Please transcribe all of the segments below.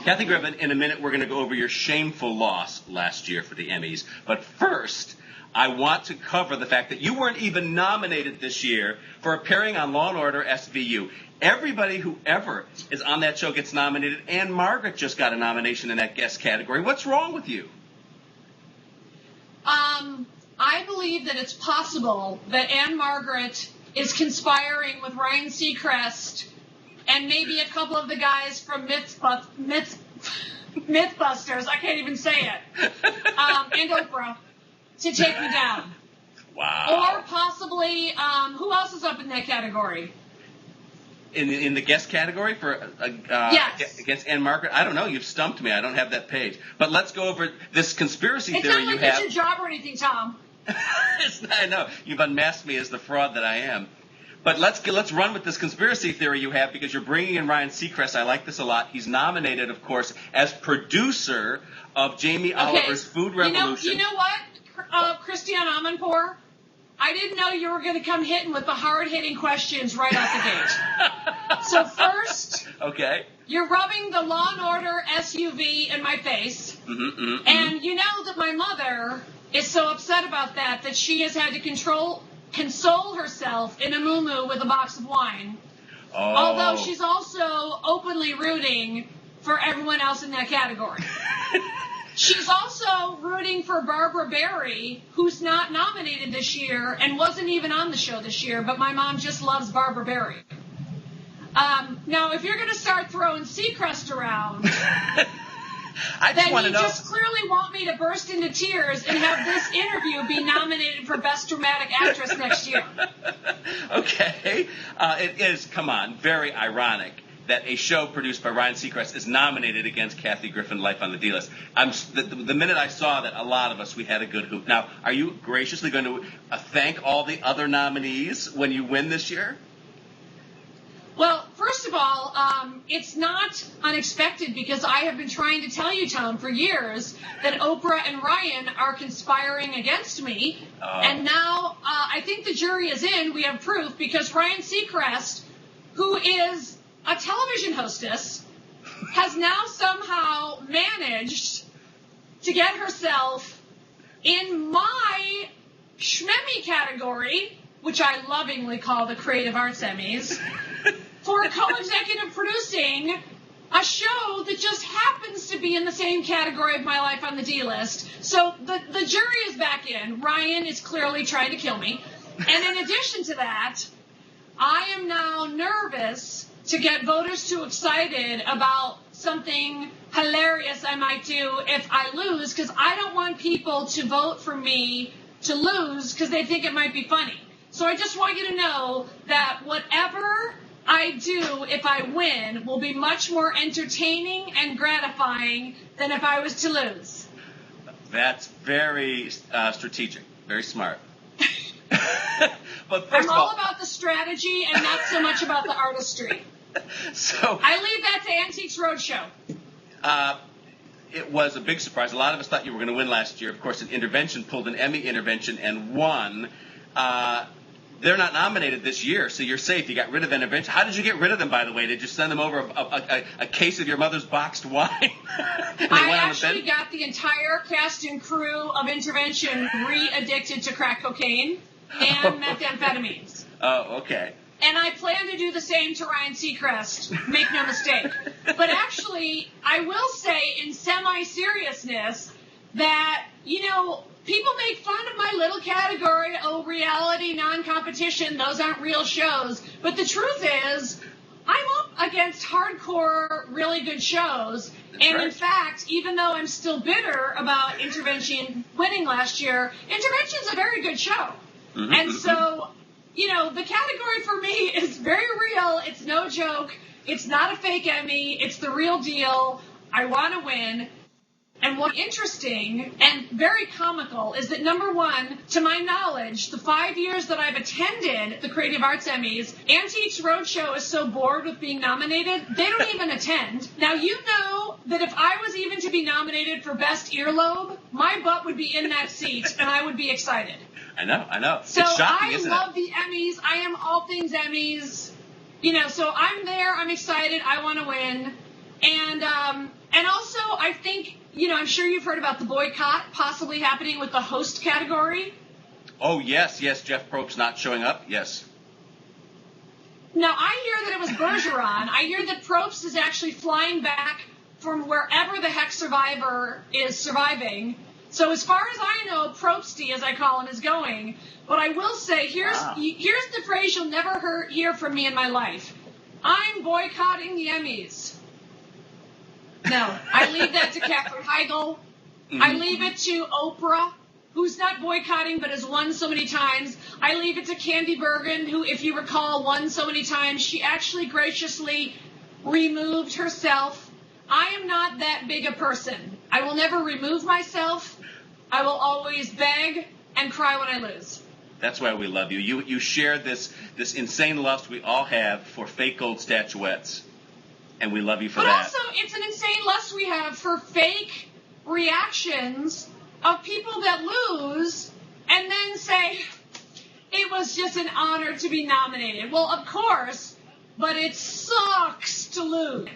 Kathy Griffin, in a minute we're going to go over your shameful loss last year for the Emmys. But first, I want to cover the fact that you weren't even nominated this year for appearing on Law & Order SVU. Everybody who ever is on that show gets nominated, and Margaret just got a nomination in that guest category. What's wrong with you? I believe that it's possible that Anne Margaret is conspiring with Ryan Seacrest and maybe a couple of the guys from Mythbusters, I can't even say it, and Oprah, to take me down. Wow. Or possibly, who else is up in that category? In the guest category for yes. Against Anne Margaret? I don't know. You've stumped me. I don't have that page. But let's go over this conspiracy theory you have. It's not like it's your job or anything, Tom. I know. You've unmasked me as the fraud that I am. But let's run with this conspiracy theory you have, because you're bringing in Ryan Seacrest. I like this a lot. He's nominated, of course, as producer of Jamie Oliver's Food Revolution. You know what, Christiane Amanpour? I didn't know you were going to come hitting with the hard-hitting questions right off the gate. So first, okay, you're rubbing the Law & Order SUV in my face. And you know that my mother is so upset about that she has had to console herself in a muumuu with a box of wine. Oh. Although she's also openly rooting for everyone else in that category. She's also rooting for Barbara Barry, who's not nominated this year and wasn't even on the show this year, but my mom just loves Barbara Barry. Now, if you're going to start throwing Seacrest around, then you just clearly want me to burst into tears and have this interview be nominated for Best Dramatic Actress next year. Okay. It is, come on, very ironic that a show produced by Ryan Seacrest is nominated against Kathy Griffin, Life on the DList. The minute I saw that, a lot of us, we had a good hoop. Now, are you graciously going to thank all the other nominees when you win this year? Well, first of all, it's not unexpected, because I have been trying to tell you, Tom, for years that Oprah and Ryan are conspiring against me. And now I think the jury is in. We have proof, because Ryan Seacrest, who is a television hostess, has now somehow managed to get herself in my Schmemmy category, which I lovingly call the Creative Arts Emmys, for co-executive producing a show that just happens to be in the same category of My Life on the D-List. So the jury is back in. Ryan is clearly trying to kill me. And in addition to that, I am now nervous to get voters too excited about something hilarious I might do if I lose, because I don't want people to vote for me to lose because they think it might be funny. So I just want you to know that whatever I do if I win will be much more entertaining and gratifying than if I was to lose. That's very strategic, very smart. But I'm all about the strategy and not so much about the artistry. So I leave that to Antiques Roadshow. It was a big surprise. A lot of us thought you were going to win last year. Of course, an intervention pulled an Emmy intervention and won. They're not nominated this year, so you're safe. You got rid of intervention. How did you get rid of them, by the way? Did you send them over a case of your mother's boxed wine? I actually got the entire cast and crew of intervention re-addicted to crack cocaine and methamphetamines. Oh, okay. And I plan to do the same to Ryan Seacrest. Make no mistake. But actually, I will say in semi-seriousness that, people make fun of my little category, reality, non-competition, those aren't real shows. But the truth is, I'm up against hardcore, really good shows. That's and right. In fact, even though I'm still bitter about Intervention winning last year, Intervention's a very good show. And so, the category for me is very real. It's no joke. It's not a fake Emmy. It's the real deal. I want to win. And what's interesting and very comical is that, number one, to my knowledge, the 5 years that I've attended the Creative Arts Emmys, Antiques Roadshow is so bored with being nominated, they don't even attend. Now, you know that if I was even to be nominated for Best Earlobe, my butt would be in that seat and I would be excited. I know. So it's shocking, isn't it? I love the Emmys. I am all things Emmys. So I'm there. I'm excited. I want to win. And And also, I think, I'm sure you've heard about the boycott possibly happening with the host category. Oh, yes, Jeff Probst not showing up, yes. Now, I hear that it was Bergeron. I hear that Probst is actually flying back from wherever the heck Survivor is surviving. So as far as I know, Probsty, as I call him, is going. But I will say, here's the phrase you'll never hear from me in my life. I'm boycotting the Emmys. No, I leave that to Katherine Heigl. Mm-hmm. I leave it to Oprah, who's not boycotting but has won so many times. I leave it to Candy Bergen, who, if you recall, won so many times. She actually graciously removed herself. I am not that big a person. I will never remove myself. I will always beg and cry when I lose. That's why we love you. You share this insane lust we all have for fake gold statuettes, and we love you for that. But also, it's an insane lust we have for fake reactions of people that lose and then say, it was just an honor to be nominated. Well, of course, but it sucks to lose.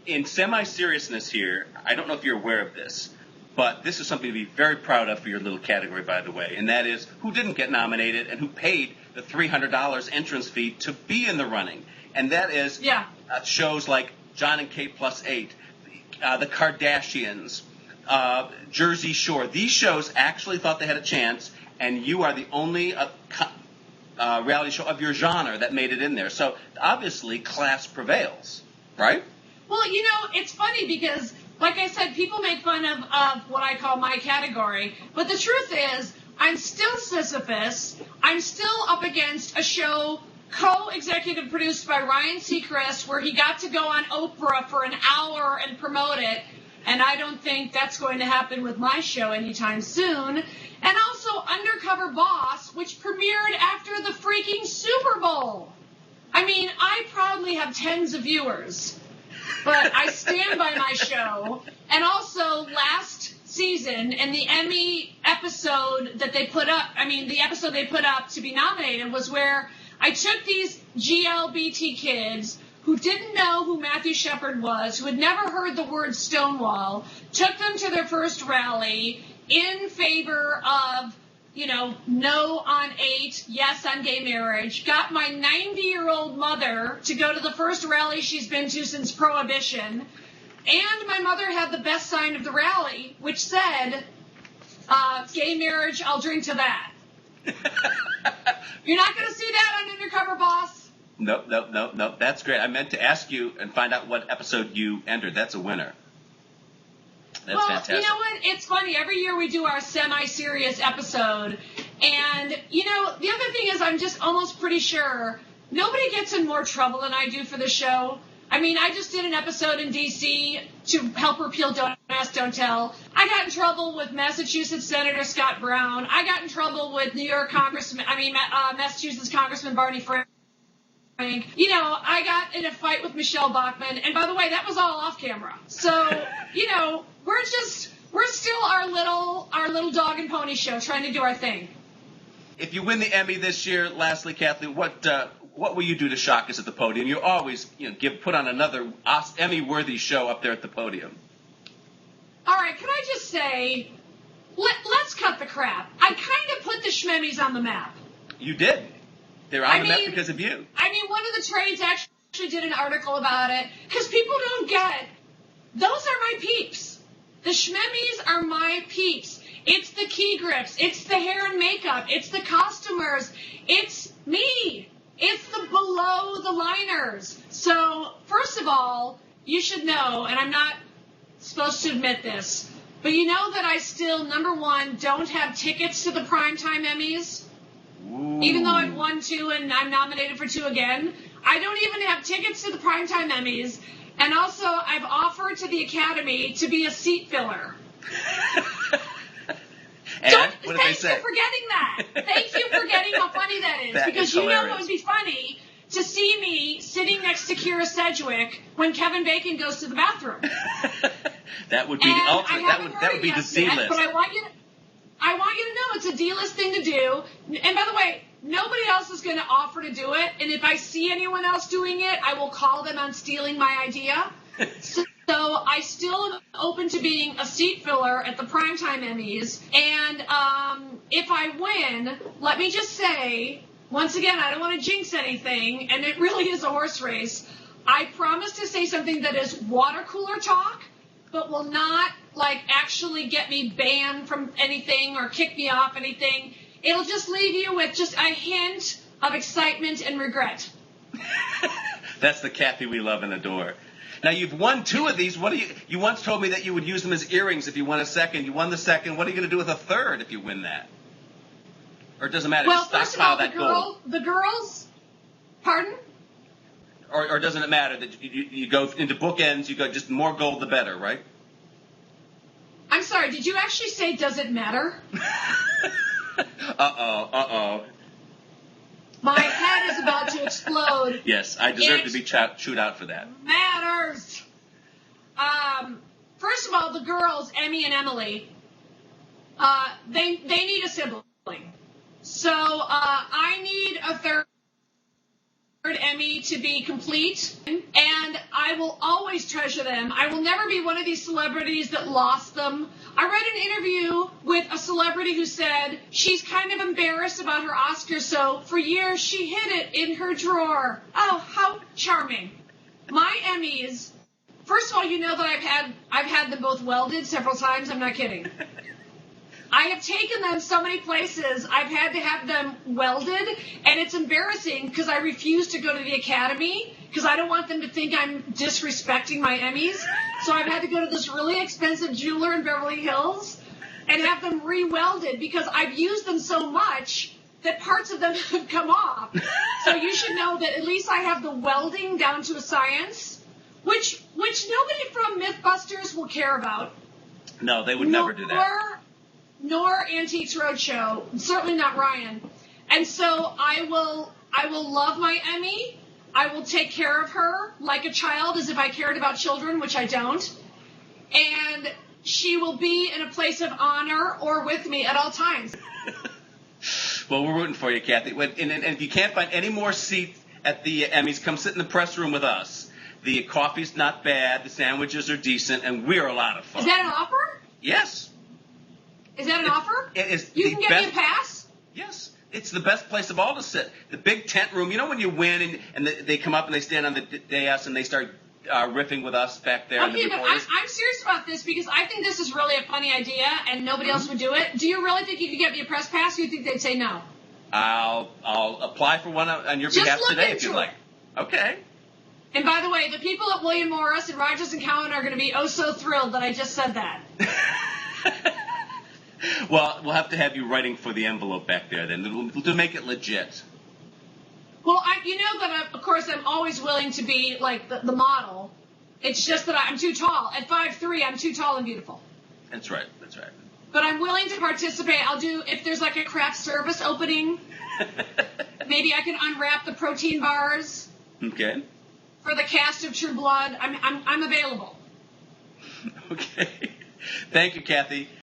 In semi-seriousness here, I don't know if you're aware of this, but this is something to be very proud of for your little category, by the way, and that is who didn't get nominated and who paid the $300 entrance fee to be in the running. And that is shows like John and Kate Plus 8, the Kardashians, Jersey Shore. These shows actually thought they had a chance, and you are the only reality show of your genre that made it in there. So obviously class prevails, right? Well, it's funny because, like I said, people make fun of what I call my category. But the truth is, I'm still Sisyphus. I'm still up against a show co-executive produced by Ryan Seacrest where he got to go on Oprah for an hour and promote it. And I don't think that's going to happen with my show anytime soon. And also Undercover Boss, which premiered after the freaking Super Bowl. I mean, I proudly have tens of viewers. But I stand by my show. And also, last season, in the Emmy episode that they put up, the episode they put up to be nominated was where I took these GLBT kids who didn't know who Matthew Shepard was, who had never heard the word Stonewall, took them to their first rally in favor of, no on 8, yes on gay marriage, got my 90-year-old mother to go to the first rally she's been to since Prohibition, and my mother had the best sign of the rally, which said, gay marriage, I'll drink to that. You're not going to see that on Undercover Boss? Nope. That's great. I meant to ask you and find out what episode you entered. That's a winner. That's fantastic. You know what? It's funny. Every year we do our semi-serious episode. And, the other thing is I'm just almost pretty sure nobody gets in more trouble than I do for the show. I just did an episode in D.C. to help repeal Don't Ask, Don't Tell. I got in trouble with Massachusetts Senator Scott Brown. I got in trouble with Massachusetts Congressman Barney Frank. I got in a fight with Michelle Bachmann. And by the way, that was all off camera. So, we're still our little dog and pony show trying to do our thing. If you win the Emmy this year, lastly, Kathleen, what will you do to shock us at the podium? You always, put on another Emmy-worthy show up there at the podium. All right, can I just say, let's cut the crap. I kind of put the Schmemmys on the map. You did. They're on the map because of you. One of the trades actually did an article about it, because people don't get it. Those are my peeps. The Schmemmys are my peeps. It's the key grips. It's the hair and makeup. It's the costumers. It's me. It's the below the liners. So, first of all, you should know, and I'm not supposed to admit this, but you know that I still, number one, don't have tickets to the Primetime Emmys. Ooh. Even though I've won 2 and I'm nominated for 2 again. I don't even have tickets to the Primetime Emmys. And also, I've offered to the Academy to be a seat filler. And what did they say? Thank you for getting that. Thank you for getting how funny that is. Because you know it would be funny to see me sitting next to Kira Sedgwick when Kevin Bacon goes to the bathroom. That would be the ultimate. That would be the D-list. But I want you to know it's a D-list thing to do. And by the way, nobody else is going to offer to do it. And if I see anyone else doing it, I will call them on stealing my idea. So So I still am open to being a seat filler at the Primetime Emmys. And if I win, let me just say, once again, I don't want to jinx anything, and it really is a horse race. I promise to say something that is water cooler talk, but will not, actually get me banned from anything or kick me off anything. It'll just leave you with just a hint of excitement and regret. That's the Kathy we love and adore. Now, you've won 2 of these. You once told me that you would use them as earrings if you won a second. You won the second. What are you going to do with a third if you win that? Or it doesn't matter. Well, Just first of all, gold. the girls, pardon? Or doesn't it matter that you go into bookends, you go just more gold the better, right? I'm sorry, did you actually say does it matter? Uh-oh. My head is about to explode. Yes, I deserve to be chewed out for that. Matters. First of all, the girls, Emmy and Emily, they need a sibling. So I need a third Emmy to be complete, and I will always treasure them. I will never be one of these celebrities that lost them. I read an interview with a celebrity who said she's kind of embarrassed about her Oscars, so for years she hid it in her drawer. Oh, how charming. My Emmys, first of all, you know that I've had them both welded several times. I'm not kidding. I have taken them so many places, I've had to have them welded, and it's embarrassing because I refuse to go to the Academy because I don't want them to think I'm disrespecting my Emmys. So I've had to go to this really expensive jeweler in Beverly Hills and have them re-welded because I've used them so much that parts of them have come off. So you should know that at least I have the welding down to a science, which nobody from Mythbusters will care about. No, they would never do that. Nor Antiques Roadshow, certainly not Ryan. And so I will love my Emmy. I will take care of her like a child, as if I cared about children, which I don't. And she will be in a place of honor or with me at all times. Well, we're rooting for you, Kathy. And if you can't find any more seats at the Emmys, come sit in the press room with us. The coffee's not bad, the sandwiches are decent, and we're a lot of fun. Is that an offer? Yes. Is that an offer? It is. You can get me a pass? Yes. It's the best place of all to sit. The big tent room. You know when you win and they come up and they stand on the dais and they start riffing with us back there. Okay, but I'm serious about this because I think this is really a funny idea and nobody else would do it. Do you really think you could get me a press pass? Or do you think they'd say no? I'll apply for one on your behalf today if you'd like. Okay. And by the way, the people at William Morris and Rogers & Cowan are going to be oh so thrilled that I just said that. Well, we'll have to have you writing for the envelope back there then to make it legit. Well, you know that, of course, I'm always willing to be like the model. It's just that I'm too tall. At 5'3", I'm too tall and beautiful. That's right. But I'm willing to participate. I'll do, if there's like a craft service opening, maybe I can unwrap the protein bars. Okay. For the cast of True Blood. I'm available. Okay. Thank you, Kathy.